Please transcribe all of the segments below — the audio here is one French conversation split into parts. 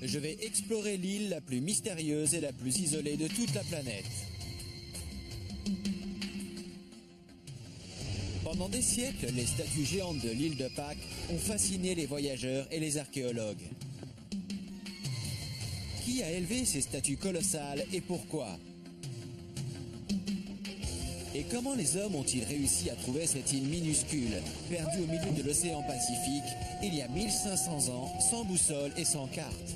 Je vais explorer l'île la plus mystérieuse et la plus isolée de toute la planète. Pendant des siècles, les statues géantes de l'île de Pâques ont fasciné les voyageurs et les archéologues. Qui a élevé ces statues colossales et pourquoi? Et comment les hommes ont-ils réussi à trouver cette île minuscule, perdue au milieu de l'océan Pacifique, il y a 1500 ans, sans boussole et sans carte?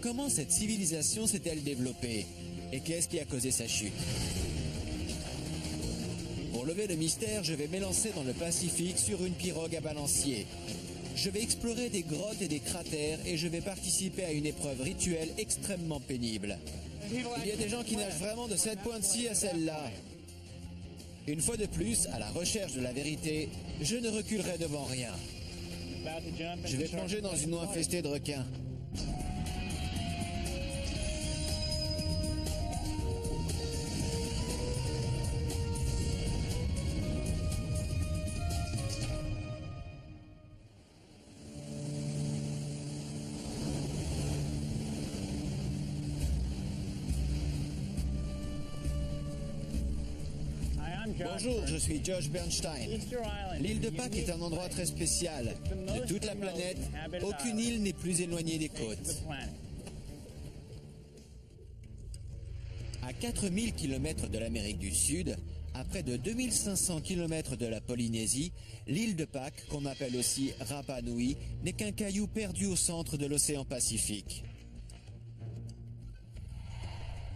Comment cette civilisation s'est-elle développée? Et qu'est-ce qui a causé sa chute? Pour lever le mystère, je vais m'élancer dans le Pacifique sur une pirogue à balancier. Je vais explorer des grottes et des cratères et je vais participer à une épreuve rituelle extrêmement pénible. Il y a des gens qui nagent vraiment de cette pointe-ci à celle-là. Une fois de plus, à la recherche de la vérité, je ne reculerai devant rien. Je vais plonger dans une eau infestée de requins. Bonjour, je suis Josh Bernstein. L'île de Pâques est un endroit très spécial. De toute la planète, aucune île n'est plus éloignée des côtes. À 4000 km de l'Amérique du Sud, à près de 2500 km de la Polynésie, l'île de Pâques, qu'on appelle aussi Rapa Nui, n'est qu'un caillou perdu au centre de l'océan Pacifique.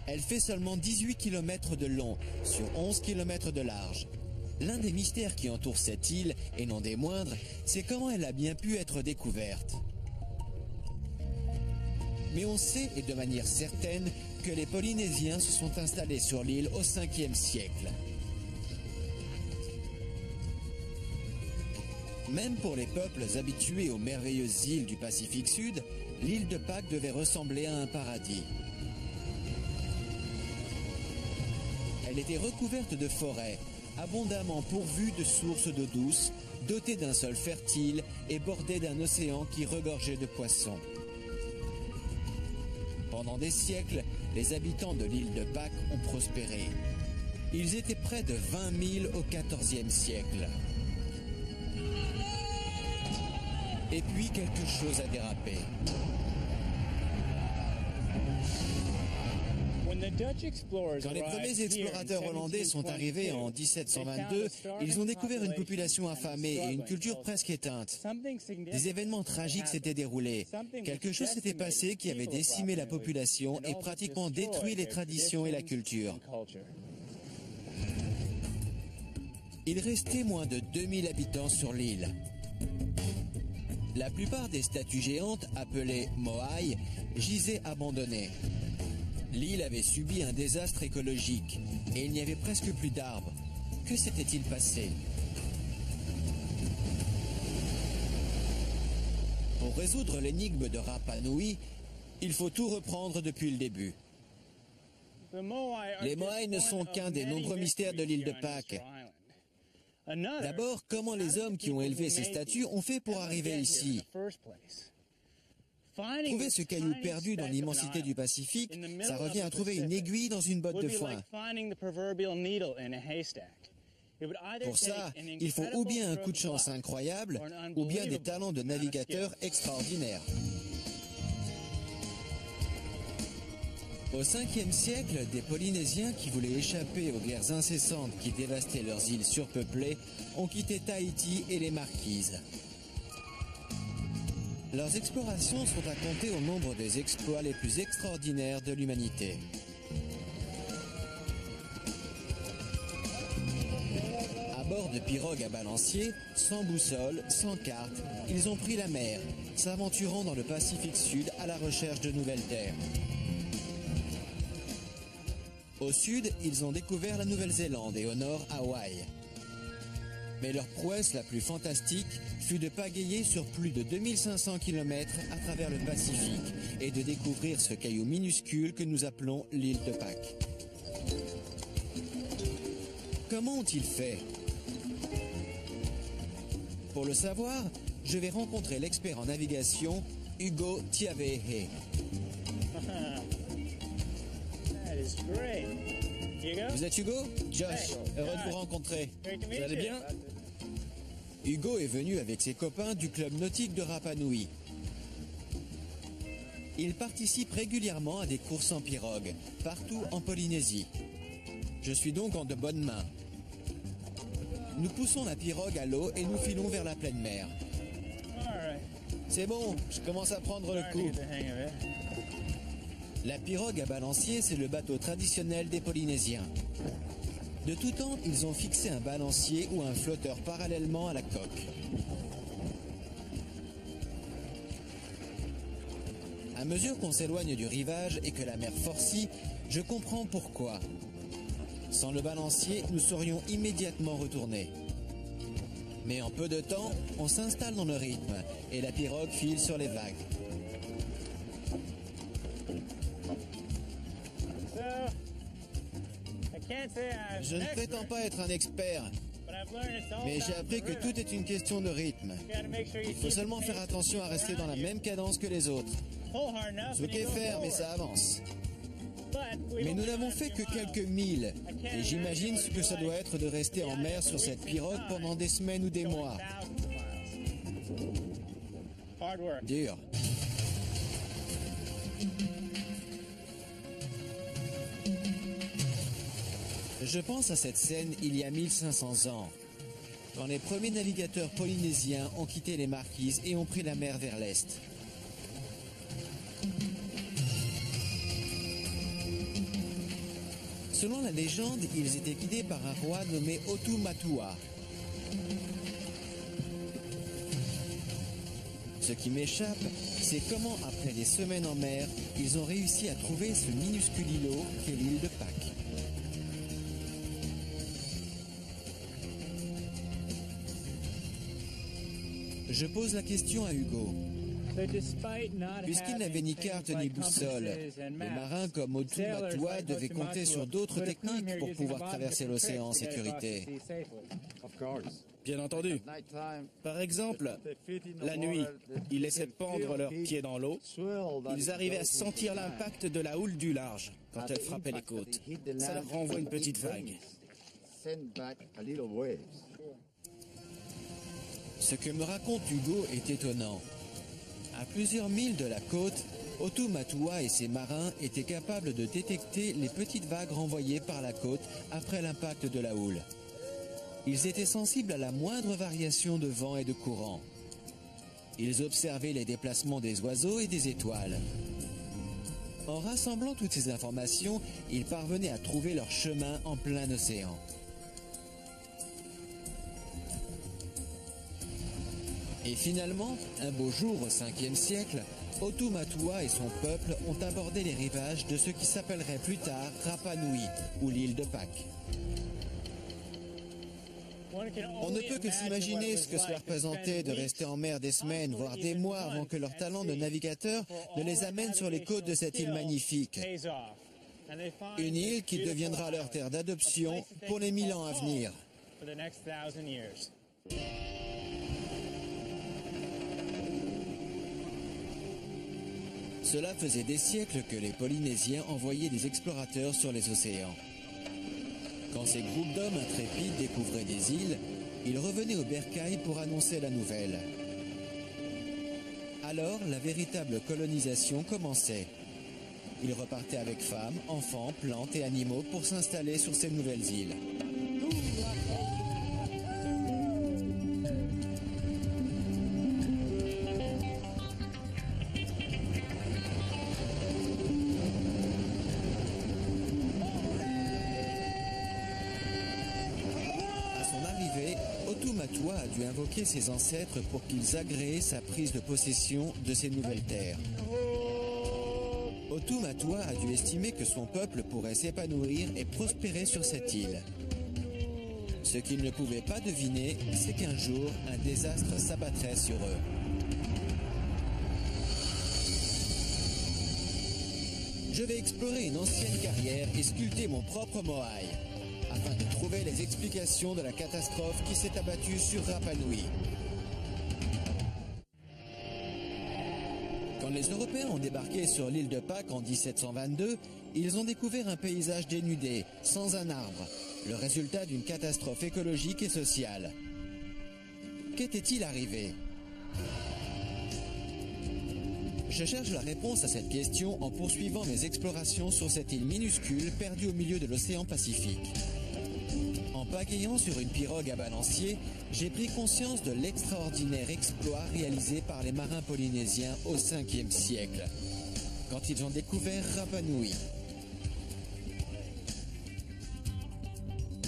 Elle fait seulement 18 km de long, sur 11 km de large. L'un des mystères qui entoure cette île, et non des moindres, c'est comment elle a bien pu être découverte. Mais on sait, et de manière certaine, que les Polynésiens se sont installés sur l'île au 5e siècle. Même pour les peuples habitués aux merveilleuses îles du Pacifique Sud, l'île de Pâques devait ressembler à un paradis. Elle était recouverte de forêts, abondamment pourvue de sources d'eau douce, dotée d'un sol fertile et bordée d'un océan qui regorgeait de poissons. Pendant des siècles, les habitants de l'île de Pâques ont prospéré. Ils étaient près de 20 000 au XIVe siècle. Et puis quelque chose a dérapé. Quand les premiers explorateurs hollandais sont arrivés en 1722, ils ont découvert une population affamée et une culture presque éteinte. Des événements tragiques s'étaient déroulés. Quelque chose s'était passé qui avait décimé la population et pratiquement détruit les traditions et la culture. Il restait moins de 2000 habitants sur l'île. La plupart des statues géantes, appelées moai, gisaient abandonnées. L'île avait subi un désastre écologique et il n'y avait presque plus d'arbres. Que s'était-il passé? Pour résoudre l'énigme de Rapa Nui, il faut tout reprendre depuis le début. Les Moai ne sont qu'un des nombreux mystères de l'île de Pâques. D'abord, comment les hommes qui ont élevé ces statues ont fait pour arriver ici? Trouver ce caillou perdu dans l'immensité du Pacifique, ça revient à trouver une aiguille dans une botte de foin. Pour ça, il faut ou bien un coup de chance incroyable, ou bien des talents de navigateur extraordinaires. Au 5e siècle, des Polynésiens qui voulaient échapper aux guerres incessantes qui dévastaient leurs îles surpeuplées ont quitté Tahiti et les Marquises. Leurs explorations sont à compter au nombre des exploits les plus extraordinaires de l'humanité. À bord de pirogues à balancier, sans boussole, sans carte, ils ont pris la mer, s'aventurant dans le Pacifique Sud à la recherche de nouvelles terres. Au sud, ils ont découvert la Nouvelle-Zélande et au nord, Hawaï. Mais leur prouesse la plus fantastique fut de pagayer sur plus de 2500 km à travers le Pacifique et de découvrir ce caillou minuscule que nous appelons l'île de Pâques. Comment ont-ils fait? Pour le savoir, je vais rencontrer l'expert en navigation Hugo Tiavehe. That is great. Hugo? Vous êtes Hugo? Josh, heureux de vous rencontrer. Great to Vous meet allez you. bien? Hugo est venu avec ses copains du club nautique de Rapa Nui. Il participe régulièrement à des courses en pirogue, partout en Polynésie. Je suis donc en de bonnes mains. Nous poussons la pirogue à l'eau et nous filons vers la pleine mer. All right. C'est bon, je commence à prendre le Starting to coup. get the hang of it. La pirogue à balancier, c'est le bateau traditionnel des Polynésiens. De tout temps, ils ont fixé un balancier ou un flotteur parallèlement à la coque. À mesure qu'on s'éloigne du rivage et que la mer forcit, je comprends pourquoi. Sans le balancier, nous serions immédiatement retournés. Mais en peu de temps, on s'installe dans le rythme et la pirogue file sur les vagues. So, I can't say I'm Je ne an expert, prétends pas être un expert, but I've learned it's all mais j'ai about appris the que rhythm. tout est une question de rythme. You gotta make sure you Il faut keep seulement the faire pace attention à rester dans la around you. même cadence que les autres. Pull hard enough C'est and you ok go faire, mais forward. ça avance. But we've Mais nous only n'avons gone a fait few que miles. quelques milles, et j'imagine ce que ça doit être de rester en mer sur cette pirogue pendant des semaines ou des Going mois. thousands of miles. Hard work. Dur. Je pense à cette scène il y a 1500 ans, quand les premiers navigateurs polynésiens ont quitté les Marquises et ont pris la mer vers l'est. Selon la légende, ils étaient guidés par un roi nommé Otumatua. Ce qui m'échappe, c'est comment, après des semaines en mer, ils ont réussi à trouver ce minuscule îlot qu'est l'île de Pâques. Je pose la question à Hugo. Puisqu'ils n'avaient ni carte ni boussole, les marins comme Otumatua devaient compter sur d'autres techniques pour pouvoir traverser l'océan en sécurité. Bien entendu. Par exemple, la nuit, ils laissaient pendre leurs pieds dans l'eau. Ils arrivaient à sentir l'impact de la houle du large quand elle frappait les côtes. Ça leur renvoie une petite vague. Ce que me raconte Hugo est étonnant. À plusieurs milles de la côte, Otumatua et ses marins étaient capables de détecter les petites vagues renvoyées par la côte après l'impact de la houle. Ils étaient sensibles à la moindre variation de vent et de courant. Ils observaient les déplacements des oiseaux et des étoiles. En rassemblant toutes ces informations, ils parvenaient à trouver leur chemin en plein océan. Et finalement, un beau jour au 5e siècle, Otumatua et son peuple ont abordé les rivages de ce qui s'appellerait plus tard Rapa Nui, ou l'île de Pâques. On ne peut que s'imaginer ce que cela représentait de rester en mer des semaines, voire des mois avant que leur talent de navigateur ne les amène sur les côtes de cette île magnifique. Une île qui deviendra leur terre d'adoption pour les 1000 ans à venir. Cela faisait des siècles que les Polynésiens envoyaient des explorateurs sur les océans. Quand ces groupes d'hommes intrépides découvraient des îles, ils revenaient au bercail pour annoncer la nouvelle. Alors, la véritable colonisation commençait. Ils repartaient avec femmes, enfants, plantes et animaux pour s'installer sur ces nouvelles îles. Otumatua a dû invoquer ses ancêtres pour qu'ils agréent sa prise de possession de ces nouvelles terres. Otumatua a dû estimer que son peuple pourrait s'épanouir et prospérer sur cette île. Ce qu'il ne pouvait pas deviner, c'est qu'un jour, un désastre s'abattrait sur eux. Je vais explorer une ancienne carrière et sculpter mon propre moai, afin de trouver les explications de la catastrophe qui s'est abattue sur Rapa Nui. Quand les Européens ont débarqué sur l'île de Pâques en 1722, ils ont découvert un paysage dénudé, sans un arbre, le résultat d'une catastrophe écologique et sociale. Qu'était-il arrivé ? Je cherche la réponse à cette question en poursuivant mes explorations sur cette île minuscule perdue au milieu de l'océan Pacifique. En pagayant sur une pirogue à balancier, j'ai pris conscience de l'extraordinaire exploit réalisé par les marins polynésiens au 5e siècle, quand ils ont découvert Rapa Nui.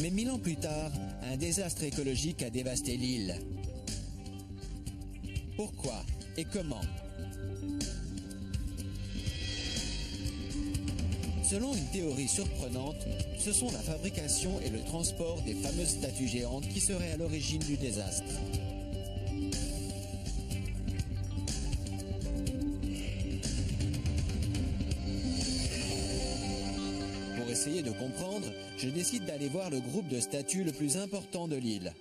Mais 1000 ans plus tard, un désastre écologique a dévasté l'île. Pourquoi et comment ? Selon une théorie surprenante, ce sont la fabrication et le transport des fameuses statues géantes qui seraient à l'origine du désastre. Pour essayer de comprendre, je décide d'aller voir le groupe de statues le plus important de l'île.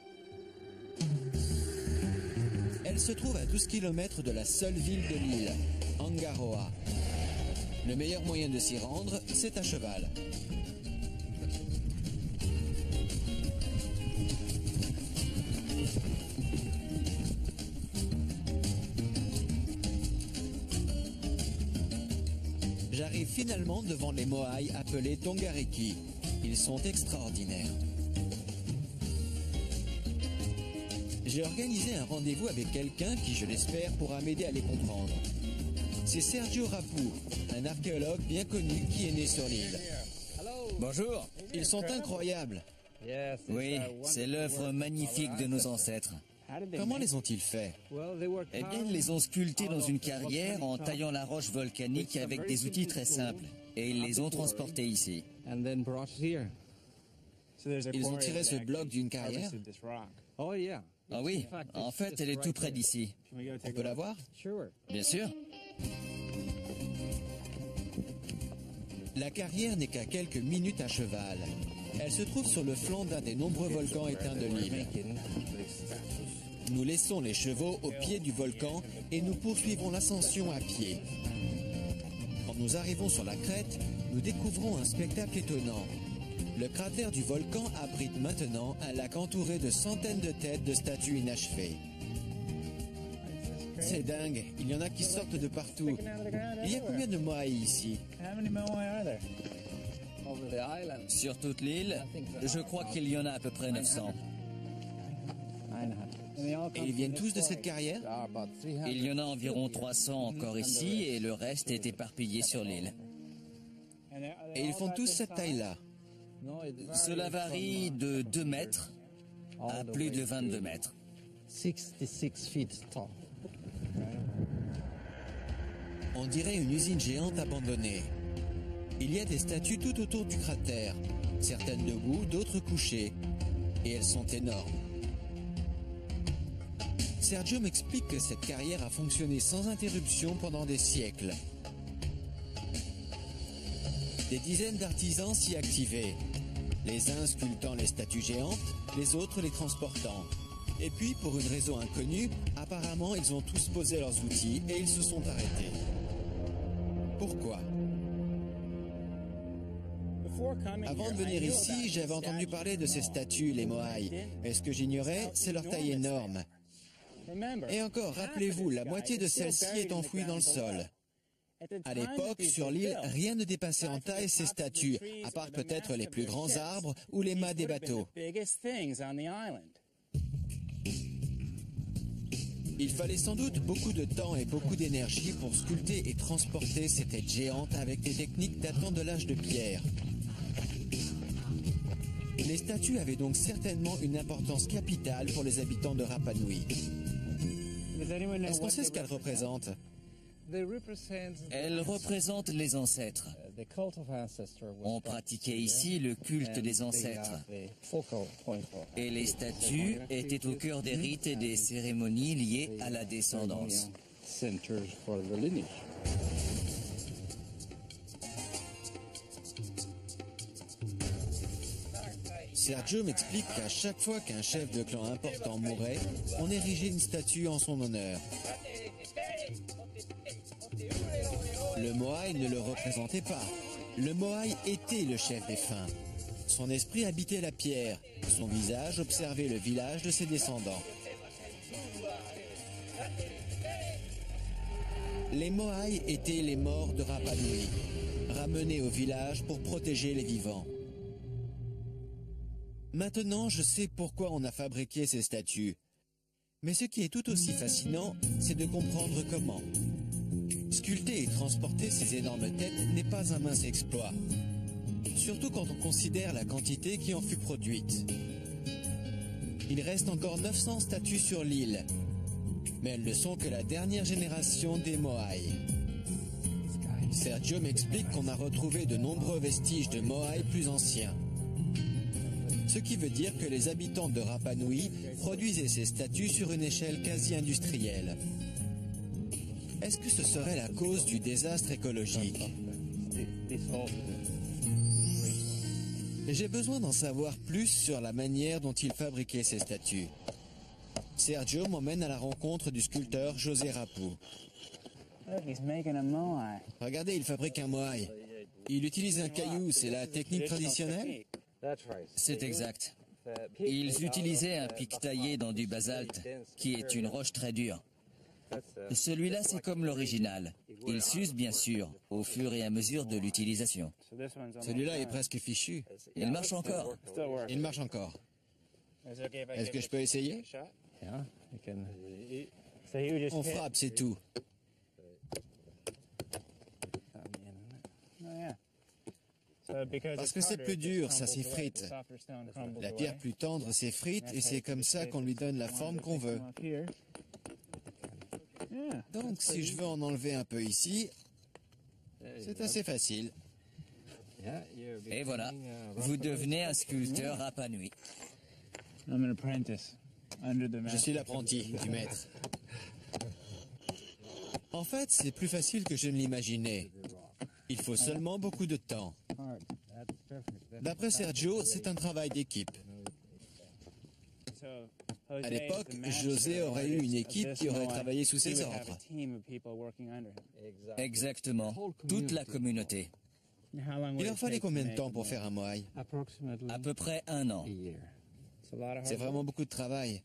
Elle se trouve à 12 km de la seule ville de l'île, Angaroa. Le meilleur moyen de s'y rendre, c'est à cheval. J'arrive finalement devant les moaïs appelés Tongariki. Ils sont extraordinaires. J'ai organisé un rendez-vous avec quelqu'un qui, je l'espère, pourra m'aider à les comprendre. C'est Sergio Rapu, un archéologue bien connu qui est né sur l'île. Bonjour. Ils sont incroyables. Oui, c'est l'œuvre magnifique de nos ancêtres. Comment les ont-ils faits? Eh bien, ils les ont sculptés dans une carrière en taillant la roche volcanique avec des outils très simples. Et ils les ont transportés ici. Ils ont tiré ce bloc d'une carrière? Ah oui, en fait, elle est tout près d'ici. On peut la voir? Bien sûr. La carrière n'est qu'à quelques minutes à cheval. Elle se trouve sur le flanc d'un des nombreux volcans éteints de l'île. Nous laissons les chevaux au pied du volcan et nous poursuivons l'ascension à pied. Quand nous arrivons sur la crête, nous découvrons un spectacle étonnant. Le cratère du volcan abrite maintenant un lac entouré de centaines de têtes de statues inachevées. C'est dingue, il y en a qui sortent de partout. Il y a combien de moaïs ici? Sur toute l'île, je crois qu'il y en a à peu près 900. Et ils viennent tous de cette carrière? Il y en a environ 300 encore ici et le reste est éparpillé sur l'île. Et ils font tous cette taille-là? Cela varie de 2 mètres à plus de 22 mètres. 66 feet tall. On dirait une usine géante abandonnée. Il y a des statues tout autour du cratère, certaines debout, d'autres couchées, et elles sont énormes. Sergio m'explique que cette carrière a fonctionné sans interruption pendant des siècles. Des dizaines d'artisans s'y activaient, les uns sculptant les statues géantes, les autres les transportant. Et puis, pour une raison inconnue, apparemment, ils ont tous posé leurs outils et ils se sont arrêtés. Pourquoi? Avant de venir ici, j'avais entendu parler de ces statues, les moaïs. Mais ce que j'ignorais, c'est leur taille énorme. Et encore, rappelez-vous, la moitié de celle-ci est enfouie dans le sol. À l'époque, sur l'île, rien ne dépassait en taille ces statues, à part peut-être les plus grands arbres ou les mâts des bateaux. Il fallait sans doute beaucoup de temps et beaucoup d'énergie pour sculpter et transporter ces têtes géantes avec des techniques datant de l'âge de pierre. Les statues avaient donc certainement une importance capitale pour les habitants de Rapa Nui. Est-ce qu'on sait ce qu'elles représentent? Elles représentent les ancêtres. On pratiquait ici le culte des ancêtres. Et les statues étaient au cœur des rites et des cérémonies liées à la descendance. Sergio m'explique qu'à chaque fois qu'un chef de clan important mourait, on érigeait une statue en son honneur. Moai ne le représentait pas. Le Moai était le chef des Fins. Son esprit habitait la pierre. Son visage observait le village de ses descendants. Les Moai étaient les morts de Rapa Nui, ramenés au village pour protéger les vivants. Maintenant, je sais pourquoi on a fabriqué ces statues. Mais ce qui est tout aussi fascinant, c'est de comprendre comment. Sculpter et transporter ces énormes têtes n'est pas un mince exploit. Surtout quand on considère la quantité qui en fut produite. Il reste encore 900 statues sur l'île. Mais elles ne sont que la dernière génération des Moai. Sergio m'explique qu'on a retrouvé de nombreux vestiges de Moai plus anciens. Ce qui veut dire que les habitants de Rapa Nui produisaient ces statues sur une échelle quasi industrielle. Est-ce que ce serait la cause du désastre écologique? J'ai besoin d'en savoir plus sur la manière dont ils fabriquaient ces statues. Sergio m'emmène à la rencontre du sculpteur José Rapu. Regardez, il fabrique un moai. Il utilise un caillou, c'est la technique traditionnelle? C'est exact. Ils utilisaient un pic taillé dans du basalte, qui est une roche très dure. Celui-là, c'est comme l'original. Il s'use bien sûr, au fur et à mesure de l'utilisation. Celui-là est presque fichu. Il marche encore. Il marche encore. Est-ce que je peux essayer? On frappe, c'est tout. Parce que c'est plus dur, ça s'effrite. La pierre plus tendre s'effrite et c'est comme ça qu'on lui donne la forme qu'on veut. Donc si je veux en enlever un peu ici, c'est assez facile. Et voilà, vous devenez un sculpteur Rapa Nui. Je suis l'apprenti du maître. En fait, c'est plus facile que je ne l'imaginais. Il faut seulement beaucoup de temps. D'après Sergio, c'est un travail d'équipe. À l'époque, José aurait eu une équipe qui aurait travaillé sous ses ordres. Exactement, toute la communauté. Il leur fallait combien de temps pour faire un moai? À peu près 1 an. C'est vraiment beaucoup de travail.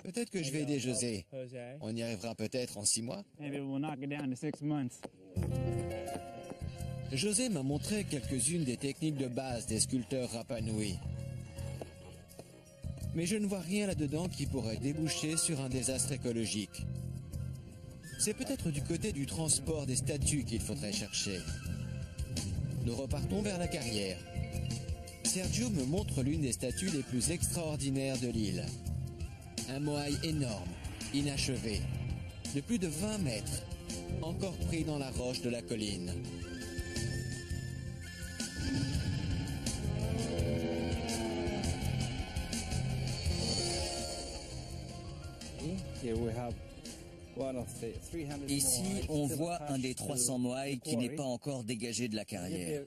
Peut-être que je vais aider José. On y arrivera peut-être en 6 mois. José m'a montré quelques-unes des techniques de base des sculpteurs Rapa Nui. Mais je ne vois rien là-dedans qui pourrait déboucher sur un désastre écologique. C'est peut-être du côté du transport des statues qu'il faudrait chercher. Nous repartons vers la carrière. Sergio me montre l'une des statues les plus extraordinaires de l'île. Un moai énorme, inachevé, de plus de 20 mètres, encore pris dans la roche de la colline. Ici, on voit un des 300 moai qui n'est pas encore dégagé de la carrière.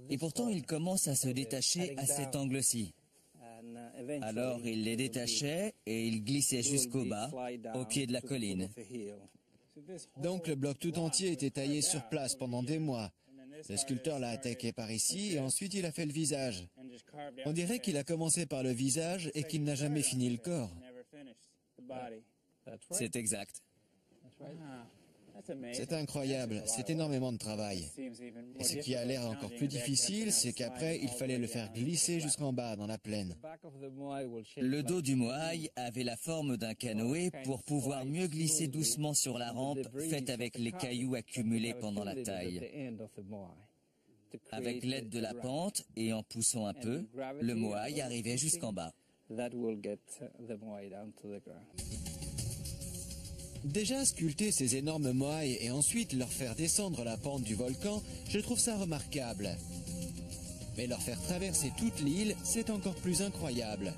Et pourtant, il commence à se détacher à cet angle-ci. Alors, il les détachait et il glissait jusqu'au bas, au pied de la colline. Donc le bloc tout entier était taillé sur place pendant des mois. Le sculpteur l'a attaqué par ici et ensuite il a fait le visage. On dirait qu'il a commencé par le visage et qu'il n'a jamais fini le corps. C'est exact. C'est incroyable, c'est énormément de travail. Et ce qui a l'air encore plus difficile, c'est qu'après, il fallait le faire glisser jusqu'en bas, dans la plaine. Le dos du moai avait la forme d'un canoë pour pouvoir mieux glisser doucement sur la rampe faite avec les cailloux accumulés pendant la taille. Avec l'aide de la pente et en poussant un peu, le moai arrivait jusqu'en bas. Déjà sculpter ces énormes moai et ensuite leur faire descendre la pente du volcan, je trouve ça remarquable. Mais leur faire traverser toute l'île, c'est encore plus incroyable.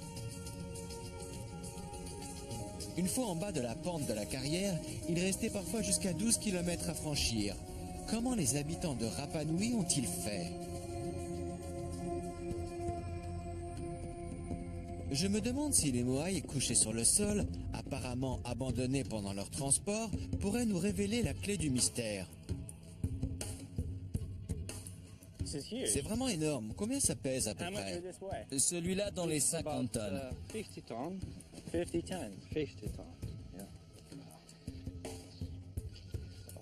Une fois en bas de la pente de la carrière, il restait parfois jusqu'à 12 km à franchir. Comment les habitants de Rapa Nui ont-ils fait ? Je me demande si les moai couchés sur le sol, apparemment abandonnés pendant leur transport, pourraient nous révéler la clé du mystère. C'est vraiment énorme. Combien ça pèse à peu près? Celui-là dans les 50 tonnes. 50 tonnes. 50 tons. 50 tonnes. Yeah.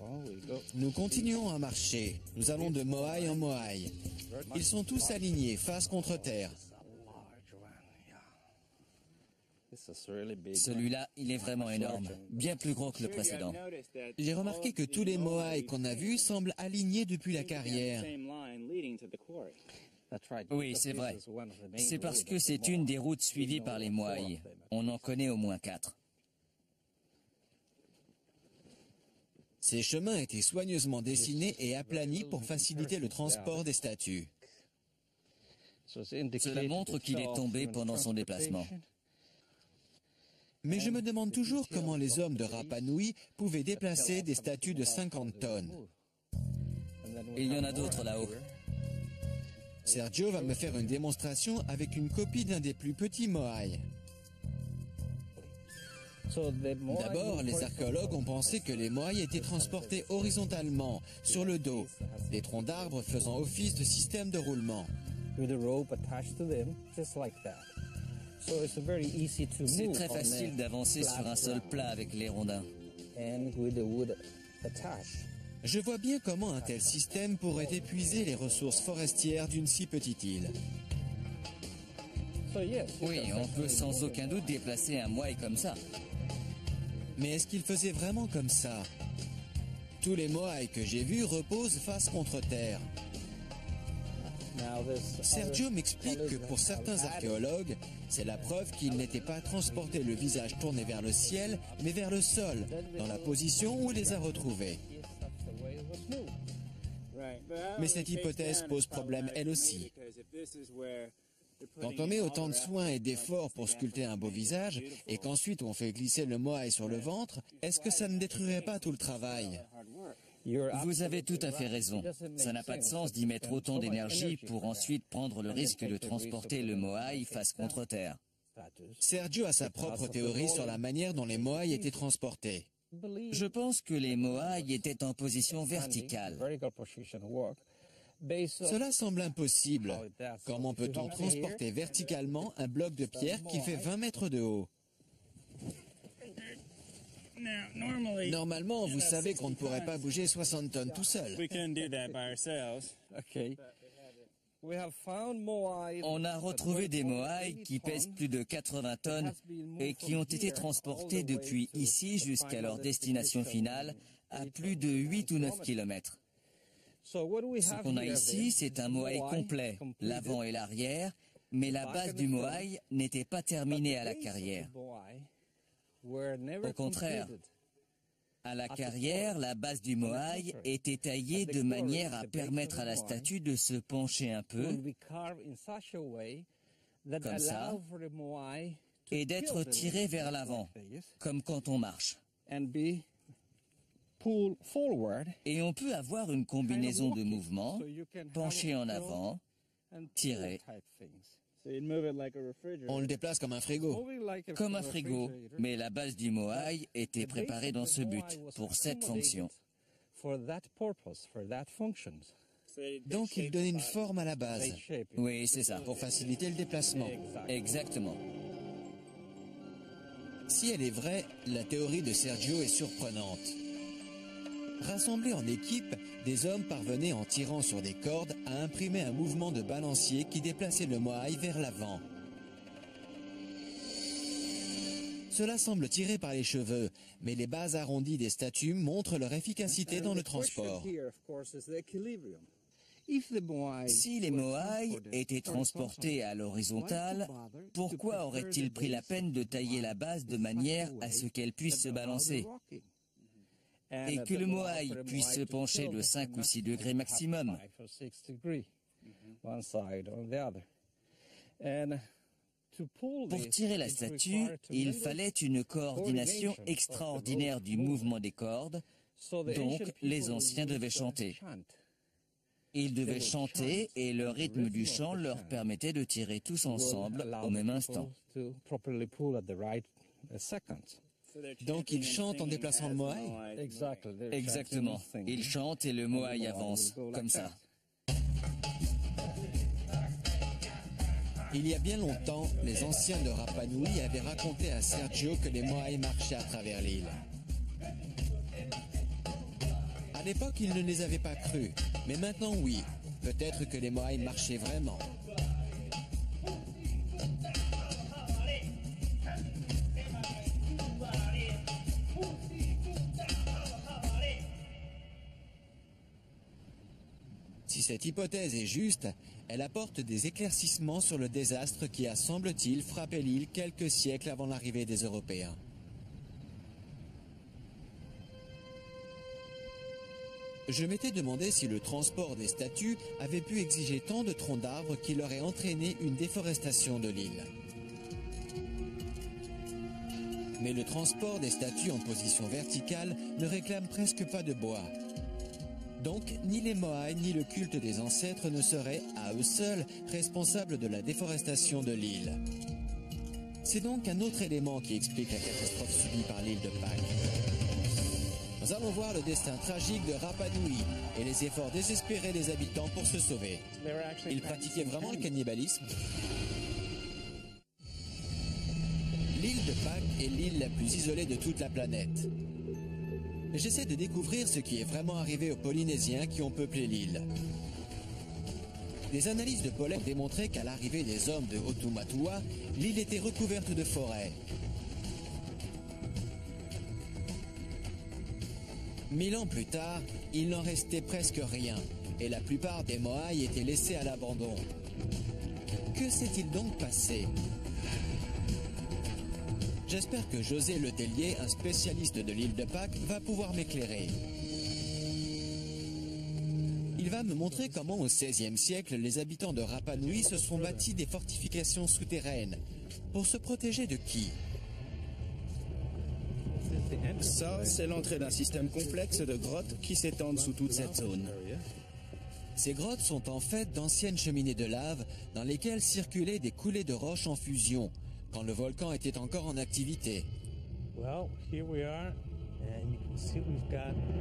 Oh, we go. Nous continuons à marcher. Nous allons de Moai en Moai. Ils sont tous alignés, face contre terre. Large one, yeah. This is really big. Celui-là, il est vraiment énorme, bien plus gros que le précédent. J'ai remarqué que tous les Moai qu'on a vus semblent alignés depuis la carrière. That's right. Oui, Because c'est this vrai. is one of the main C'est parce roads que of c'est the une mall. des routes suivies par les Moai. On en connaît au moins 4. Ces chemins étaient soigneusement dessinés et aplanis pour faciliter le transport des statues. So it's indicated Cela montre qu'il est itself tombé in pendant son déplacement. transportation. Mais je me demande toujours comment les hommes de Rapa Nui pouvaient déplacer des statues de 50 tonnes. And then we Et il y en a have d'autres more là-haut. here. Sergio va me faire une démonstration avec une copie d'un des plus petits Moai. So the Moai D'abord, moved les for- archéologues ont pensé que les Moai étaient transportés horizontalement, sur le dos, les troncs d'arbres faisant office de système de roulement. with a rope attached to them, just like that. So it's very easy to C'est move très on facile a d'avancer flat sur un sol ground. plat avec les rondins. And with the wood attached. Je vois bien comment un tel système pourrait épuiser les ressources forestières d'une si petite île. So yes, you Oui, can on peut actually sans move aucun doute déplacer un Moai comme ça. Mais est-ce qu'il faisait vraiment comme ça? Tous les Moai que j'ai vus reposent face contre terre. Now this Sergio other m'explique que scholars pour have certains added archéologues, c'est la preuve qu'ils n'étaient pas transportés le visage tourné vers le ciel, mais vers le sol, dans la position où il les a retrouvés. yes, that's the way it was moved. Mais cette hypothèse pose problème elle aussi. Quand on met autant de soins et d'efforts pour sculpter un beau visage, et qu'ensuite on fait glisser le moai sur le ventre, est-ce que ça ne détruirait pas tout le travail? Vous avez tout à fait raison. Ça n'a pas de sens d'y mettre autant d'énergie pour ensuite prendre le risque de transporter le Moai face contre terre. Sergio a sa propre théorie sur la manière dont les moai étaient transportés. Je pense que les Moai étaient en position verticale. Cela semble impossible. Comment peut-on transporter verticalement un bloc de pierre qui fait 20 mètres de haut? Normalement, vous savez qu'on ne pourrait pas bouger 60 tonnes tout seul. Okay. We have found Moai. On a retrouvé des Moai qui pèsent plus de 80 tonnes et qui ont été transportés depuis ici jusqu'à leur destination finale à plus de 8 ou 9 kilomètres. So what do we Ce have qu'on a here ici, then? c'est un Moai complet, l'avant et l'arrière, mais la base du Moai n'était pas terminée à la carrière. Au contraire, à la carrière, la base du Moai était taillée de manière à permettre à la statue de se pencher un peu comme ça, et d'être tirée vers l'avant, comme quand on marche. Et on peut avoir une combinaison de mouvements, pencher en avant, tirer, On le déplace comme un frigo. comme un frigo, mais la base du Moai était préparée dans ce but, pour cette fonction. Donc il donne une forme à la base, Oui, c'est ça, pour faciliter le déplacement. exactement. Si elle est vraie, la théorie de Sergio est surprenante. Rassemblés en équipe, des hommes parvenaient en tirant sur des cordes à imprimer un mouvement de balancier qui déplaçait le moai vers l'avant. Cela semble tiré par les cheveux, mais les bases arrondies des statues montrent leur efficacité dans le transport. Si les Moai étaient transportés à l'horizontale, pourquoi auraient-ils pris la peine de tailler la base de manière à ce qu'elle puisse se balancer et que le Moai puisse se pencher de 5 ou 6 degrés maximum? Pour tirer la statue, il fallait une coordination extraordinaire du mouvement des cordes, donc les anciens devaient chanter. Ils devaient chanter et le rythme du chant leur permettait de tirer tous ensemble au même instant. Donc ils chantent en déplaçant le moai? Exactement. Ils chantent et le moai avance, comme ça. Il y a bien longtemps, les anciens de Rapa Nui avaient raconté à Sergio que les Moai marchaient à travers l'île. À l'époque, il ne les avait pas crus, mais maintenant oui. Peut-être que les Moai marchaient vraiment. Si cette hypothèse est juste, elle apporte des éclaircissements sur le désastre qui a, semble-t-il, frappé l'île quelques siècles avant l'arrivée des Européens. Je m'étais demandé si le transport des statues avait pu exiger tant de troncs d'arbres qu'il aurait entraîné une déforestation de l'île. Mais le transport des statues en position verticale ne réclame presque pas de bois. Donc, ni les Moai ni le culte des ancêtres ne seraient, à eux seuls, responsables de la déforestation de l'île. C'est donc un autre élément qui explique la catastrophe subie par l'île de Pâques. Nous allons voir le destin tragique de Rapa Nui et les efforts désespérés des habitants pour se sauver. Ils pratiquaient vraiment le cannibalisme? L'île de Pâques est l'île la plus isolée de toute la planète. J'essaie de découvrir ce qui est vraiment arrivé aux Polynésiens qui ont peuplé l'île. Des analyses de pollen démontraient qu'à l'arrivée des hommes de Hotumatua, l'île était recouverte de forêts. 1000 ans plus tard, il n'en restait presque rien, et la plupart des Moai étaient laissés à l'abandon. Que s'est-il donc passé? J'espère que José Letellier, un spécialiste de l'île de Pâques, va pouvoir m'éclairer. Il va me montrer comment au XVIe siècle, les habitants de Rapa Nui se sont bâtis des fortifications souterraines. Pour se protéger de qui? Ça, c'est l'entrée d'un système complexe de grottes qui s'étendent sous toute cette zone. Ces grottes sont en fait d'anciennes cheminées de lave dans lesquelles circulaient des coulées de roches en fusion, quand le volcan était encore en activité.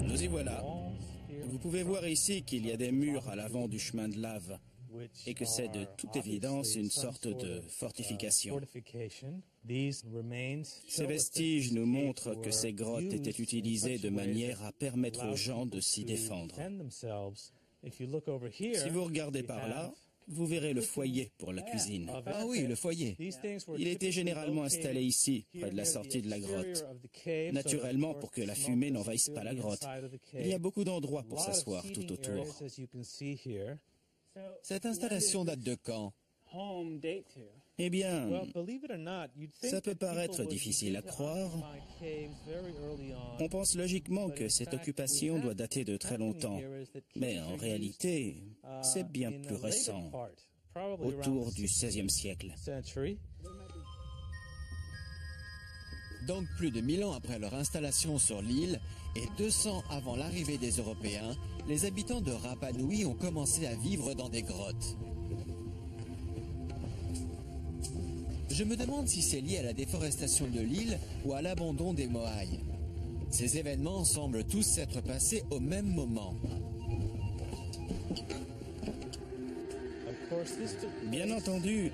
Nous y voilà. Vous pouvez voir ici qu'il y a des murs à l'avant du chemin de lave et que c'est de toute évidence une sorte de fortification. Ces vestiges nous montrent que ces grottes étaient utilisées de manière à permettre aux gens de s'y défendre. Si vous regardez par là, vous verrez le foyer pour la cuisine. Ah oui, le foyer. Il était généralement installé ici, près de la sortie de la grotte. Naturellement, pour que la fumée n'envahisse pas la grotte. Il y a beaucoup d'endroits pour s'asseoir tout autour. Cette installation date de quand? Eh bien, ça peut paraître difficile à croire. On pense logiquement que cette occupation doit dater de très longtemps. Mais en réalité, c'est bien plus récent, autour du XVIe siècle. Donc plus de 1000 ans après leur installation sur l'île et 200 avant l'arrivée des Européens, les habitants de Rapa Nui ont commencé à vivre dans des grottes. Je me demande si c'est lié à la déforestation de l'île ou à l'abandon des Moai. Ces événements semblent tous s'être passés au même moment. Bien entendu,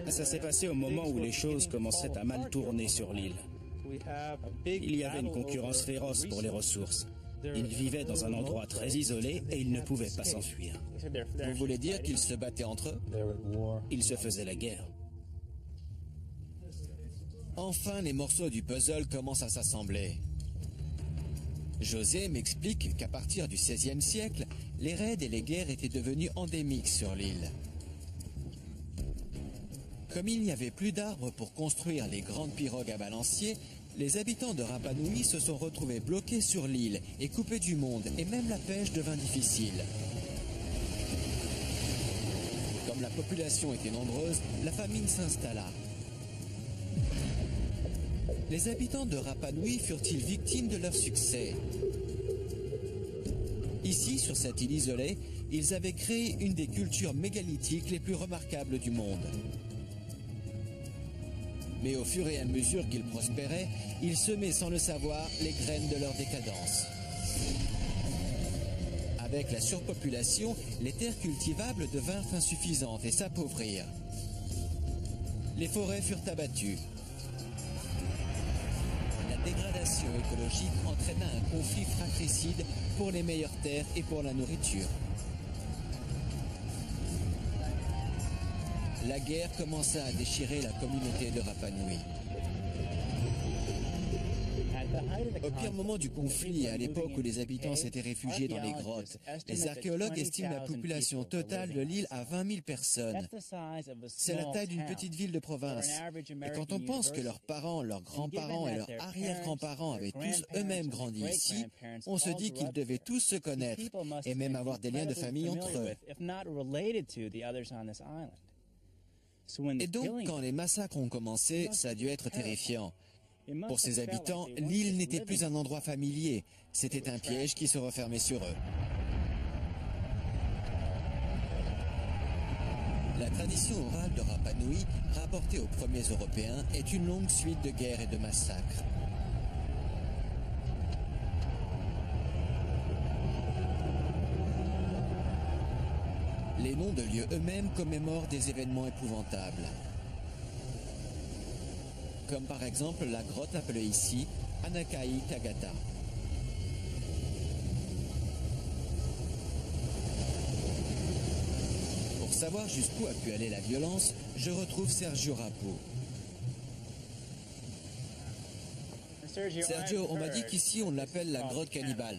ça s'est passé au moment où les choses commençaient à mal tourner sur l'île. Il y avait une concurrence féroce pour les ressources. Ils vivaient dans un endroit très isolé et ils ne pouvaient pas s'enfuir. Vous voulez dire qu'ils se battaient entre eux? Ils se faisaient la guerre. Enfin, les morceaux du puzzle commencent à s'assembler. José m'explique qu'à partir du XVIe siècle, les raids et les guerres étaient devenus endémiques sur l'île. Comme il n'y avait plus d'arbres pour construire les grandes pirogues à balancier, les habitants de Rapa Nui se sont retrouvés bloqués sur l'île et coupés du monde, et même la pêche devint difficile. Comme la population était nombreuse, la famine s'installa. Les habitants de Rapa Nui furent-ils victimes de leur succès? Ici, sur cette île isolée, ils avaient créé une des cultures mégalithiques les plus remarquables du monde. Mais au fur et à mesure qu'ils prospéraient, ils semaient sans le savoir les graines de leur décadence. Avec la surpopulation, les terres cultivables devinrent insuffisantes et s'appauvrirent. Les forêts furent abattues. La dégradation écologique entraîna un conflit fratricide pour les meilleures terres et pour la nourriture. La guerre commença à déchirer la communauté de Rapa Nui. Au pire moment du conflit, à l'époque où les habitants s'étaient réfugiés dans les grottes, les archéologues estiment la population totale de l'île à 20 000 personnes. C'est la taille d'une petite ville de province. Et quand on pense que leurs parents, leurs grands-parents et leurs arrière-grands-parents avaient tous eux-mêmes grandi ici, on se dit qu'ils devaient tous se connaître et même avoir des liens de famille entre eux. Et donc, quand les massacres ont commencé, ça a dû être terrifiant. Pour ces habitants, l'île n'était plus un endroit familier, c'était un piège qui se refermait sur eux. La tradition orale de Rapa Nui, rapportée aux premiers Européens, est une longue suite de guerres et de massacres. Les noms de lieux eux-mêmes commémorent des événements épouvantables. Comme par exemple la grotte appelée ici Anakai Tagata. Pour savoir jusqu'où a pu aller la violence, je retrouve Sergio Rapo. Sergio, on m'a dit qu'ici on l'appelle la grotte cannibale.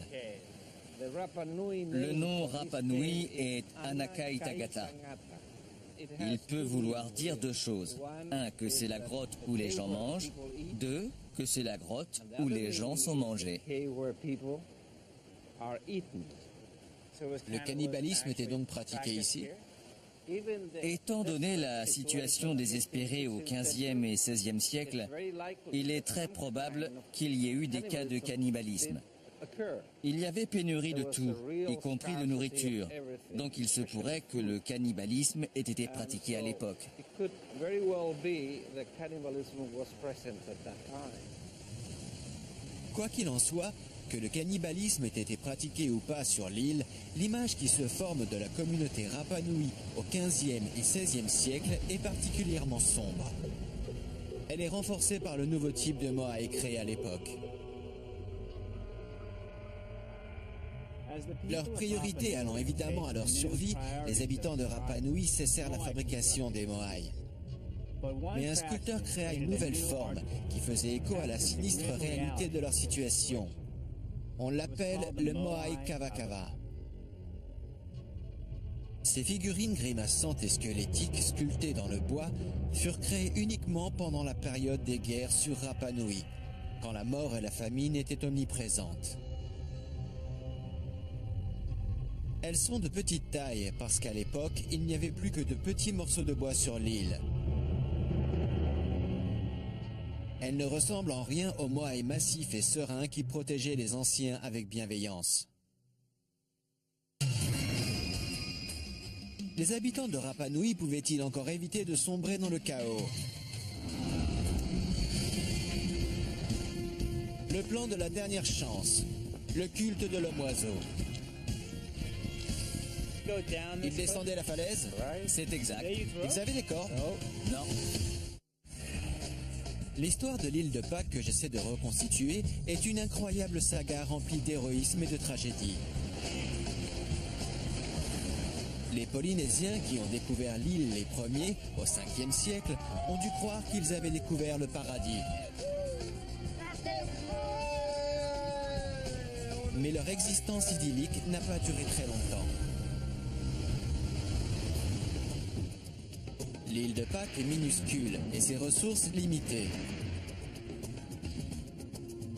Le nom Rapa Nui est Anakai Tagata. Il peut vouloir dire deux choses. Un, que c'est la grotte où les gens mangent. Deux, que c'est la grotte où les gens sont mangés. Le cannibalisme était donc pratiqué ici? Étant donné la situation désespérée au XVe et XVIe siècle, il est très probable qu'il y ait eu des cas de cannibalisme. Il y avait pénurie de tout, y compris de nourriture. Donc il se pourrait que le cannibalisme ait été pratiqué à l'époque. Quoi qu'il en soit, que le cannibalisme ait été pratiqué ou pas sur l'île, l'image qui se forme de la communauté Rapa Nui au XVe et XVIe siècle est particulièrement sombre. Elle est renforcée par le nouveau type de Moai créé à l'époque. Leur priorité allant évidemment à leur survie, les habitants de Rapa Nui cessèrent la fabrication des Moai. Mais un sculpteur créa une nouvelle forme qui faisait écho à la sinistre réalité de leur situation. On l'appelle le Moai Kavakava. Ces figurines grimaçantes et squelettiques sculptées dans le bois furent créées uniquement pendant la période des guerres sur Rapa Nui, quand la mort et la famine étaient omniprésentes. Elles sont de petite taille parce qu'à l'époque, il n'y avait plus que de petits morceaux de bois sur l'île. Elles ne ressemblent en rien aux moai massifs et sereins qui protégeaient les anciens avec bienveillance. Les habitants de Rapa Nui pouvaient-ils encore éviter de sombrer dans le chaos? Le plan de la dernière chance, le culte de l'homme oiseau. Ils descendaient la falaise? C'est exact. Ils avaient des cordes? Non. L'histoire de l'île de Pâques que j'essaie de reconstituer est une incroyable saga remplie d'héroïsme et de tragédie. Les Polynésiens qui ont découvert l'île les premiers, au 5e siècle, ont dû croire qu'ils avaient découvert le paradis. Mais leur existence idyllique n'a pas duré très longtemps. L'île de Pâques est minuscule et ses ressources limitées.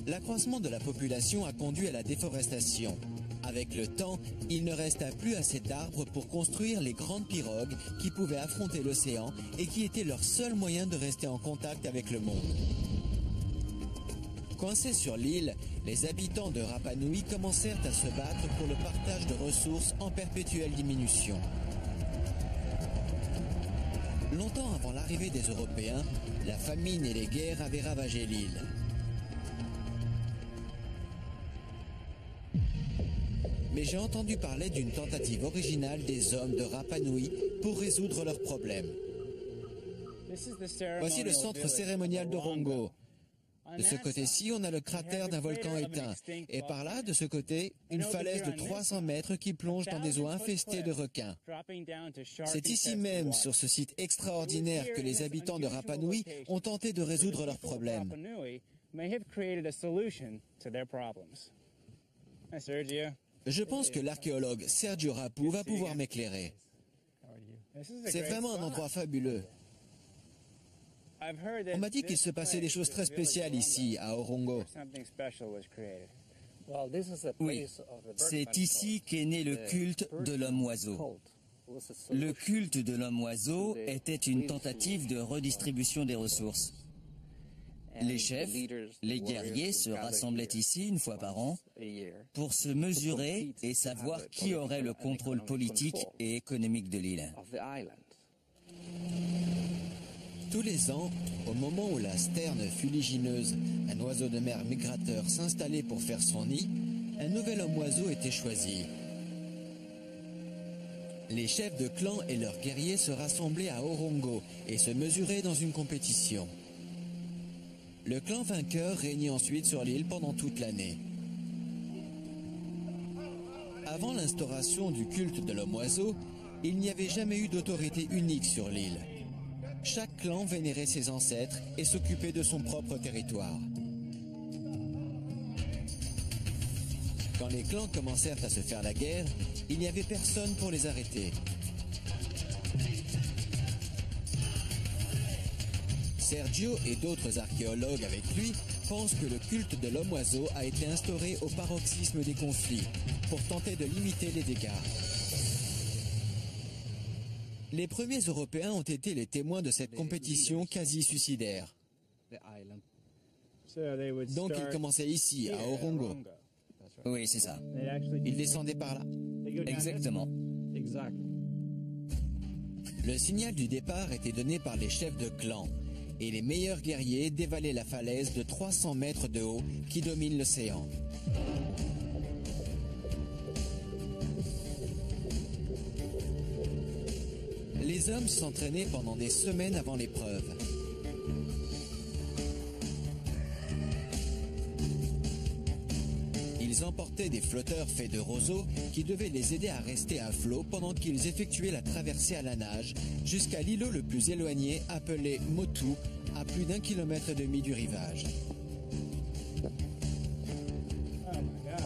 L'accroissement de la population a conduit à la déforestation. Avec le temps, il ne resta plus assez d'arbres pour construire les grandes pirogues qui pouvaient affronter l'océan et qui étaient leur seul moyen de rester en contact avec le monde. Coincés sur l'île, les habitants de Rapa Nui commencèrent à se battre pour le partage de ressources en perpétuelle diminution. Longtemps avant l'arrivée des Européens, la famine et les guerres avaient ravagé l'île. Mais j'ai entendu parler d'une tentative originale des hommes de Rapa Nui pour résoudre leurs problèmes. Voici le centre cérémonial d'Orongo. De ce côté-ci, on a le cratère d'un volcan éteint. Et par là, de ce côté, une falaise de 300 mètres qui plonge dans des eaux infestées de requins. C'est ici même, sur ce site extraordinaire, que les habitants de Rapa Nui ont tenté de résoudre leurs problèmes. Je pense que l'archéologue Sergio Rapu va pouvoir m'éclairer. C'est vraiment un endroit fabuleux. On m'a dit qu'il se passait des choses très spéciales ici, à Orongo. Oui, c'est ici qu'est né le culte de l'homme-oiseau. Le culte de l'homme-oiseau était une tentative de redistribution des ressources. Les chefs, les guerriers se rassemblaient ici une fois par an pour se mesurer et savoir qui aurait le contrôle politique et économique de l'île. Tous les ans, au moment où la sterne fuligineuse, un oiseau de mer migrateur, s'installait pour faire son nid, un nouvel homme-oiseau était choisi. Les chefs de clan et leurs guerriers se rassemblaient à Orongo et se mesuraient dans une compétition. Le clan vainqueur régnait ensuite sur l'île pendant toute l'année. Avant l'instauration du culte de l'homme-oiseau, il n'y avait jamais eu d'autorité unique sur l'île. Chaque clan vénérait ses ancêtres et s'occupait de son propre territoire. Quand les clans commencèrent à se faire la guerre, il n'y avait personne pour les arrêter. Sergio et d'autres archéologues avec lui pensent que le culte de l'homme-oiseau a été instauré au paroxysme des conflits pour tenter de limiter les dégâts. Les premiers Européens ont été les témoins de cette compétition quasi suicidaire. Donc ils commençaient ici, à Orongo. Oui, c'est ça. Ils descendaient par là. Exactement. Le signal du départ était donné par les chefs de clan, et les meilleurs guerriers dévalaient la falaise de 300 mètres de haut qui domine l'océan. Les hommes s'entraînaient pendant des semaines avant l'épreuve. Ils emportaient des flotteurs faits de roseaux qui devaient les aider à rester à flot pendant qu'ils effectuaient la traversée à la nage jusqu'à l'îlot le plus éloigné appelé Motu, à plus d'1,5 km du rivage.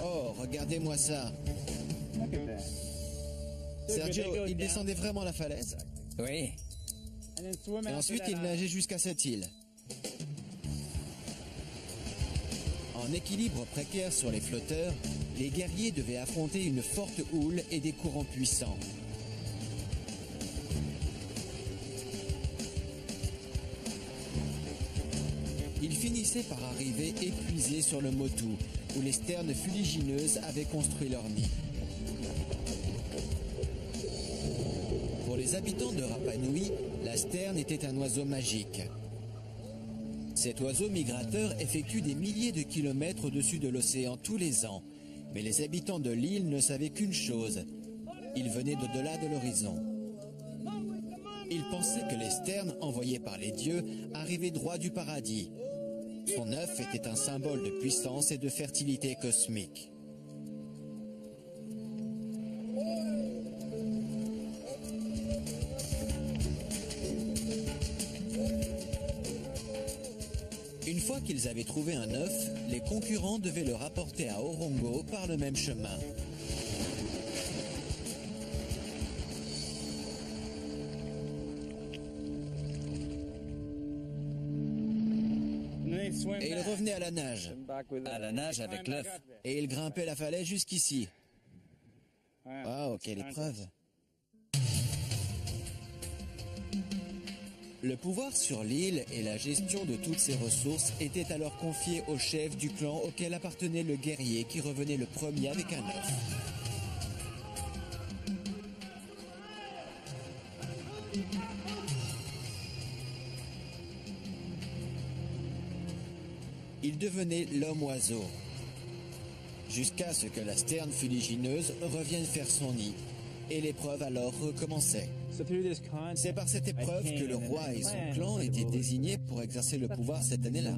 Oh, regardez-moi ça! Sergio, il descendait vraiment la falaise? Oui. Et ensuite, il nageait jusqu'à cette île. En équilibre précaire sur les flotteurs, les guerriers devaient affronter une forte houle et des courants puissants. Ils finissaient par arriver épuisés sur le Motu, où les sternes fuligineuses avaient construit leur nid. Pour les habitants de Rapa Nui, la sterne était un oiseau magique. Cet oiseau migrateur effectue des milliers de kilomètres au-dessus de l'océan tous les ans. Mais les habitants de l'île ne savaient qu'une chose. Il venait d'au-delà de l'horizon. Ils pensaient que les sternes envoyés par les dieux arrivaient droit du paradis. Son œuf était un symbole de puissance et de fertilité cosmique. Une fois qu'ils avaient trouvé un œuf, les concurrents devaient le rapporter à Orongo par le même chemin. Et ils revenaient à la nage. À la nage avec l'œuf. Et ils grimpaient la falaise jusqu'ici. Waouh, quelle épreuve! Le pouvoir sur l'île et la gestion de toutes ses ressources étaient alors confiés au chef du clan auquel appartenait le guerrier qui revenait le premier avec un œuf. Il devenait l'homme-oiseau, jusqu'à ce que la sterne fuligineuse revienne faire son nid, et l'épreuve alors recommençait. C'est par cette épreuve que le roi et son clan étaient désignés pour exercer le pouvoir cette année-là.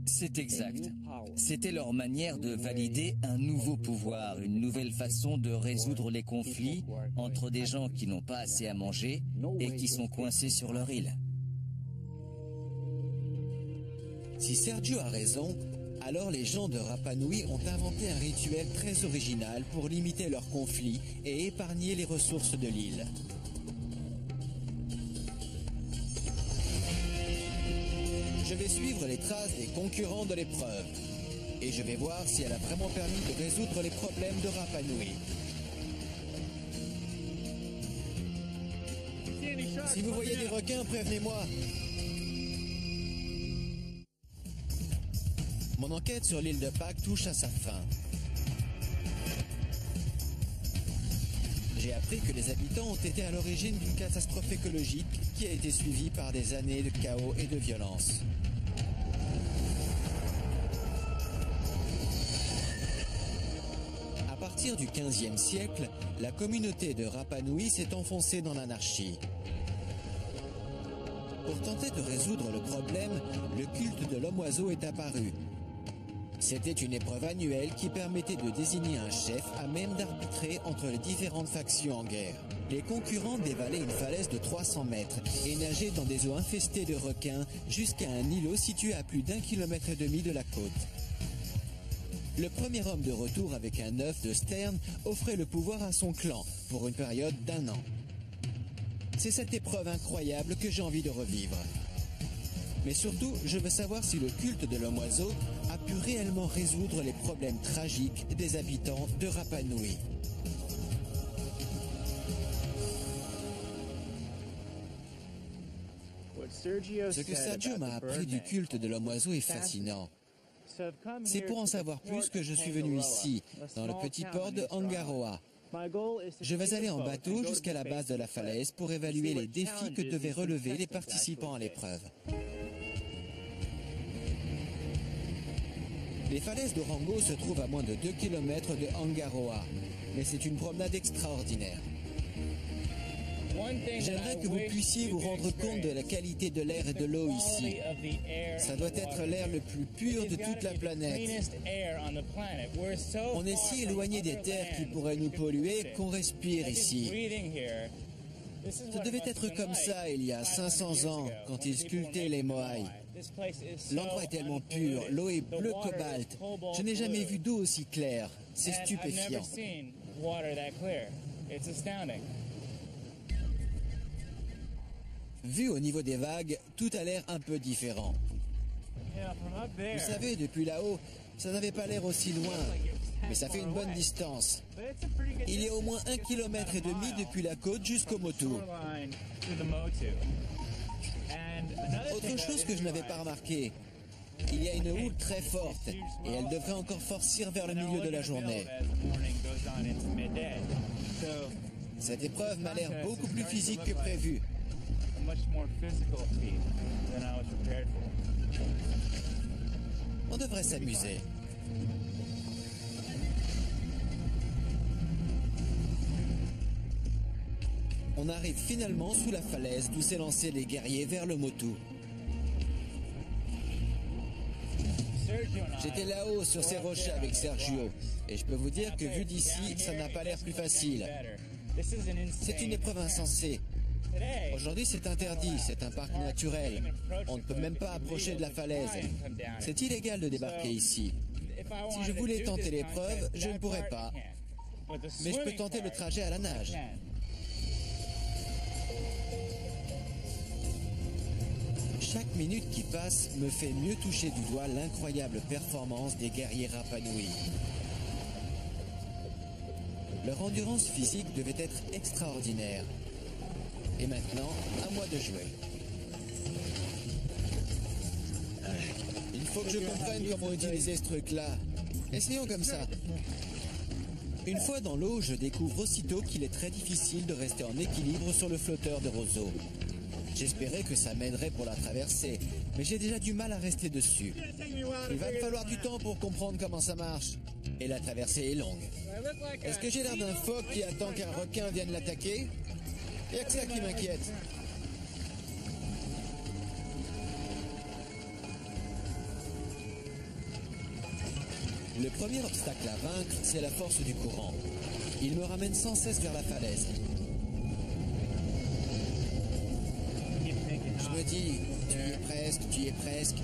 C'est exact. C'était leur manière de valider un nouveau pouvoir, une nouvelle façon de résoudre les conflits entre des gens qui n'ont pas assez à manger et qui sont coincés sur leur île. Si Sergio a raison, alors les gens de Rapa Nui ont inventé un rituel très original pour limiter leurs conflits et épargner les ressources de l'île. Je vais suivre les traces des concurrents de l'épreuve et je vais voir si elle a vraiment permis de résoudre les problèmes de Rapa Nui. Si vous voyez des requins, prévenez-moi. Mon enquête sur l'île de Pâques touche à sa fin. J'ai appris que les habitants ont été à l'origine d'une catastrophe écologique qui a été suivie par des années de chaos et de violence. À partir du XVe siècle, la communauté de Rapa Nui s'est enfoncée dans l'anarchie. Pour tenter de résoudre le problème, le culte de l'homme-oiseau est apparu. C'était une épreuve annuelle qui permettait de désigner un chef à même d'arbitrer entre les différentes factions en guerre. Les concurrents dévalaient une falaise de 300 mètres et nageaient dans des eaux infestées de requins jusqu'à un îlot situé à plus d'1,5 km de la côte. Le premier homme de retour avec un œuf de sterne offrait le pouvoir à son clan pour une période d'1 an. C'est cette épreuve incroyable que j'ai envie de revivre. Mais surtout, je veux savoir si le culte de l'homme-oiseau a pu réellement résoudre les problèmes tragiques des habitants de Rapa Nui. Ce que Sergio m'a appris du culte de l'homme-oiseau est fascinant. C'est pour en savoir plus que je suis venu ici, dans le petit port de Angaroa. Je vais aller en bateau jusqu'à la base de la falaise pour évaluer les défis que devaient relever les participants à l'épreuve. Les falaises d'Orango se trouvent à moins de 2 km de Angaroa, mais c'est une promenade extraordinaire. J'aimerais que vous puissiez vous rendre compte de la qualité de l'air et de l'eau ici. Ça doit être l'air le plus pur de toute la planète. On est si éloigné des terres qui pourraient nous polluer qu'on respire ici. Ça devait être comme ça il y a 500 ans, quand ils sculptaient les Moai. L'endroit est tellement pur, l'eau est bleu cobalt. Je n'ai jamais vu d'eau aussi claire. C'est stupéfiant. Vu au niveau des vagues, tout a l'air un peu différent. Vous savez, depuis là-haut, ça n'avait pas l'air aussi loin, mais ça fait une bonne distance. Il y a au moins 1,5 km depuis la côte jusqu'au Motu. Autre chose que je n'avais pas remarqué, il y a une houle très forte et elle devrait encore forcir vers le milieu de la journée. Cette épreuve m'a l'air beaucoup plus physique que prévu. On devrait s'amuser. On arrive finalement sous la falaise d'où s'est lancé les guerriers vers le Motu. J'étais là-haut sur ces rochers avec Sergio et je peux vous dire que vu d'ici, ça n'a pas l'air plus facile. C'est une épreuve insensée. Aujourd'hui, c'est interdit, c'est un parc naturel. On ne peut même pas approcher de la falaise. C'est illégal de débarquer ici. Si je voulais tenter l'épreuve, je ne pourrais pas. Mais je peux tenter le trajet à la nage. Chaque minute qui passe me fait mieux toucher du doigt l'incroyable performance des guerriers Rapa Nui. Leur endurance physique devait être extraordinaire. Et maintenant, à moi de jouer. Il faut que je comprenne comment utiliser ce truc-là. Essayons comme ça. Une fois dans l'eau, je découvre aussitôt qu'il est très difficile de rester en équilibre sur le flotteur de roseau. J'espérais que ça m'aiderait pour la traversée, mais j'ai déjà du mal à rester dessus. Il va me falloir du temps pour comprendre comment ça marche. Et la traversée est longue. Est-ce que j'ai l'air d'un phoque qui attend qu'un requin vienne l'attaquer? Il n'y a que ça qui m'inquiète. Le premier obstacle à vaincre, c'est la force du courant. Il me ramène sans cesse vers la falaise. Je me dis, tu y es presque.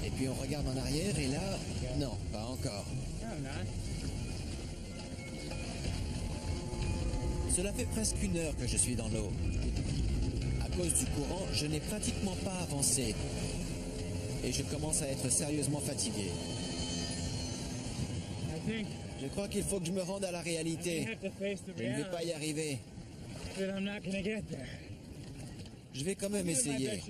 Et puis on regarde en arrière et là, non, pas encore. Cela fait presque 1 heure que je suis dans l'eau. À cause du courant, je n'ai pratiquement pas avancé. Et je commence à être sérieusement fatigué. Je crois qu'il faut que je me rende à la réalité. Je ne vais pas y arriver. Je vais quand même essayer.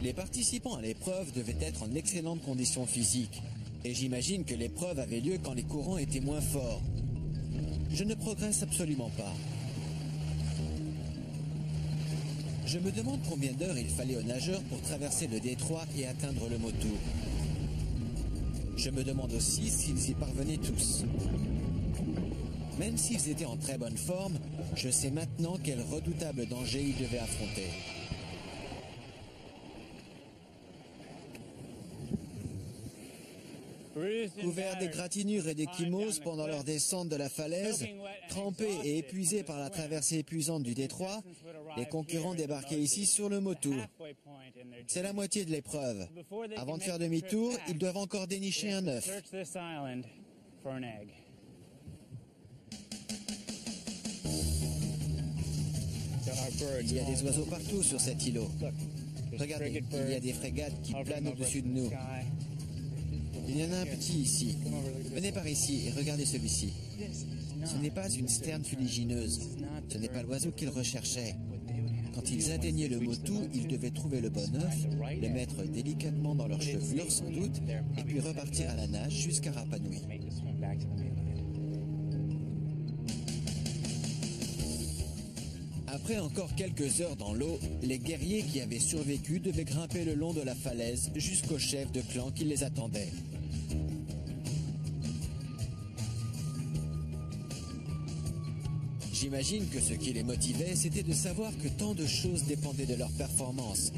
Les participants à l'épreuve devaient être en excellentes conditions physiques. Et j'imagine que l'épreuve avait lieu quand les courants étaient moins forts. Je ne progresse absolument pas. Je me demande combien d'heures il fallait aux nageurs pour traverser le détroit et atteindre le Motu. Je me demande aussi s'ils y parvenaient tous. Même s'ils étaient en très bonne forme, je sais maintenant quel redoutable danger ils devaient affronter. Couverts d'égratignures et d'échymoses pendant leur descente de la falaise, trempés et épuisés par la traversée épuisante du détroit, les concurrents débarquaient ici sur le Motu. C'est la moitié de l'épreuve. Avant de faire demi-tour, ils doivent encore dénicher un œuf. Il y a des oiseaux partout sur cet îlot. Regardez, il y a des frégates qui planent au-dessus de nous. Il y en a un petit ici. Venez par ici et regardez celui-ci. Ce n'est pas une sterne fuligineuse. Ce n'est pas l'oiseau qu'ils recherchaient. Quand ils atteignaient le Motu, ils devaient trouver le bon œuf, le mettre délicatement dans leur chevelure sans doute, et puis repartir à la nage jusqu'à Rapa Nui. Après encore quelques heures dans l'eau, les guerriers qui avaient survécu devaient grimper le long de la falaise jusqu'au chef de clan qui les attendait. J'imagine que ce qui les motivait, c'était de savoir que tant de choses dépendaient de leur performance,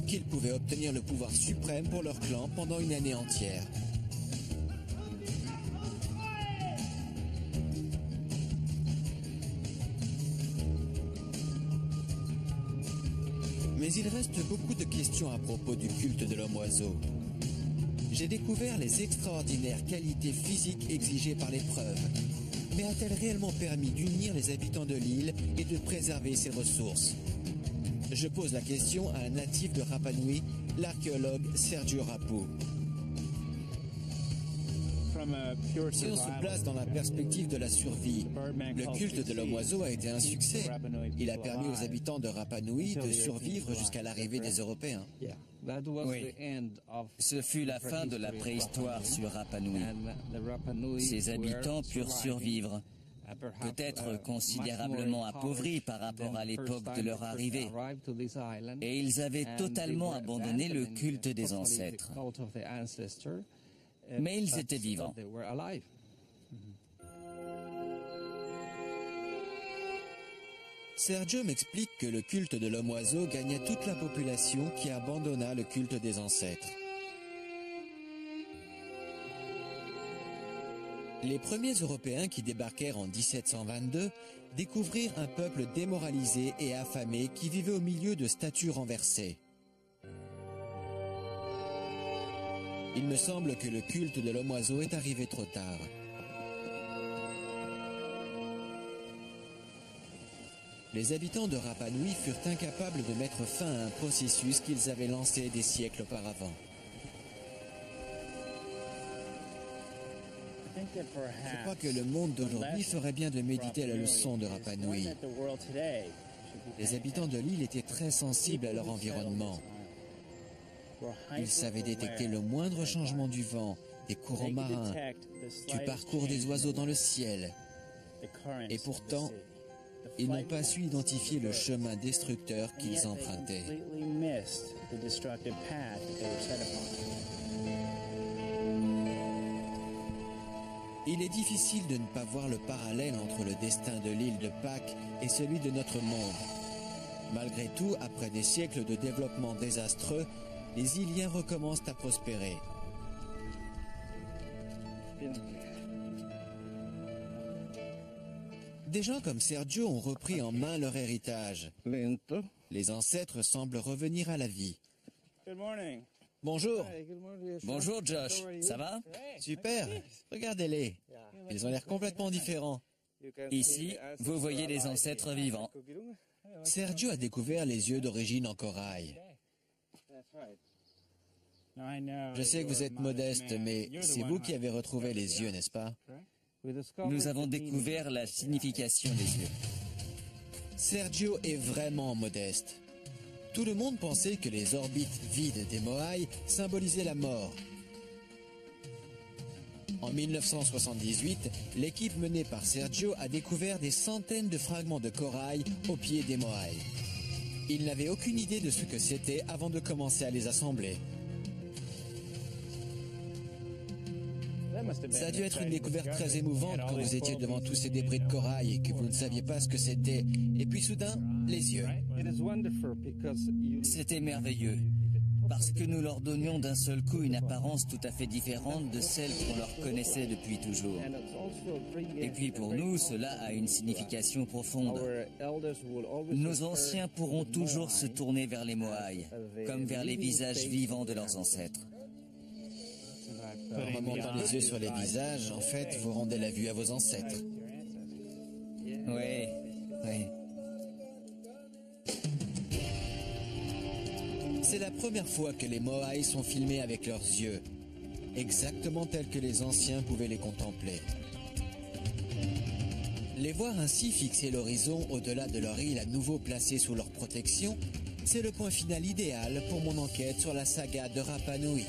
qu'ils pouvaient obtenir le pouvoir suprême pour leur clan pendant une année entière. Mais il reste beaucoup de questions à propos du culte de l'homme-oiseau. J'ai découvert les extraordinaires qualités physiques exigées par l'épreuve. Mais a-t-elle réellement permis d'unir les habitants de l'île et de préserver ses ressources? Je pose la question à un natif de Rapa Nui, l'archéologue Sergio Rapu. Si on se place dans la perspective de la survie, le culte de l'homme-oiseau a été un succès. Il a permis aux habitants de Rapa Nui de survivre jusqu'à l'arrivée des Européens. Oui, ce fut la fin de la préhistoire sur Rapa Nui. Ses habitants purent survivre, peut-être considérablement appauvris par rapport à l'époque de leur arrivée. Et ils avaient totalement abandonné le culte des ancêtres. Mais ils étaient vivants. Sergio m'explique que le culte de l'homme-oiseau gagna toute la population qui abandonna le culte des ancêtres. Les premiers Européens qui débarquèrent en 1722 découvrirent un peuple démoralisé et affamé qui vivait au milieu de statues renversées. Il me semble que le culte de l'homme-oiseau est arrivé trop tard. Les habitants de Rapa Nui furent incapables de mettre fin à un processus qu'ils avaient lancé des siècles auparavant. Je crois que le monde d'aujourd'hui ferait bien de méditer la leçon de Rapa Nui. Les habitants de l'île étaient très sensibles à leur environnement. Ils savaient détecter le moindre changement du vent, des courants marins, du parcours des oiseaux dans le ciel. Et pourtant, Ils n'ont pas su identifier le chemin destructeur qu'ils empruntaient. Il est difficile de ne pas voir le parallèle entre le destin de l'île de Pâques et celui de notre monde. Malgré tout, après des siècles de développement désastreux, les Iliens recommencent à prospérer. Des gens comme Sergio ont repris en main leur héritage. Les ancêtres semblent revenir à la vie. Bonjour. Bonjour Josh, ça va? Super. Regardez-les. Ils ont l'air complètement différents. Ici, vous voyez les ancêtres vivants. Sergio a découvert les yeux d'origine en corail. Je sais que vous êtes modeste, mais c'est vous qui avez retrouvé les yeux, n'est-ce pas? Nous avons découvert la signification des yeux. Sergio est vraiment modeste. Tout le monde pensait que les orbites vides des Moai symbolisaient la mort. En 1978, l'équipe menée par Sergio a découvert des centaines de fragments de corail au pied des Moai. Il n'avait aucune idée de ce que c'était avant de commencer à les assembler. Ça a dû être une découverte très émouvante quand vous étiez devant tous ces débris de corail et que vous ne saviez pas ce que c'était. Et puis soudain, les yeux. C'était merveilleux, parce que nous leur donnions d'un seul coup une apparence tout à fait différente de celle qu'on leur connaissait depuis toujours. Et puis pour nous, cela a une signification profonde. Nos anciens pourront toujours se tourner vers les Moai, comme vers les visages vivants de leurs ancêtres. En remontant les yeux sur les visages, en fait, vous rendez la vue à vos ancêtres. Oui, oui. C'est la première fois que les Moai sont filmés avec leurs yeux, exactement tels que les anciens pouvaient les contempler. Les voir ainsi fixer l'horizon au-delà de leur île à nouveau placée sous leur protection, c'est le point final idéal pour mon enquête sur la saga de Rapa Nui.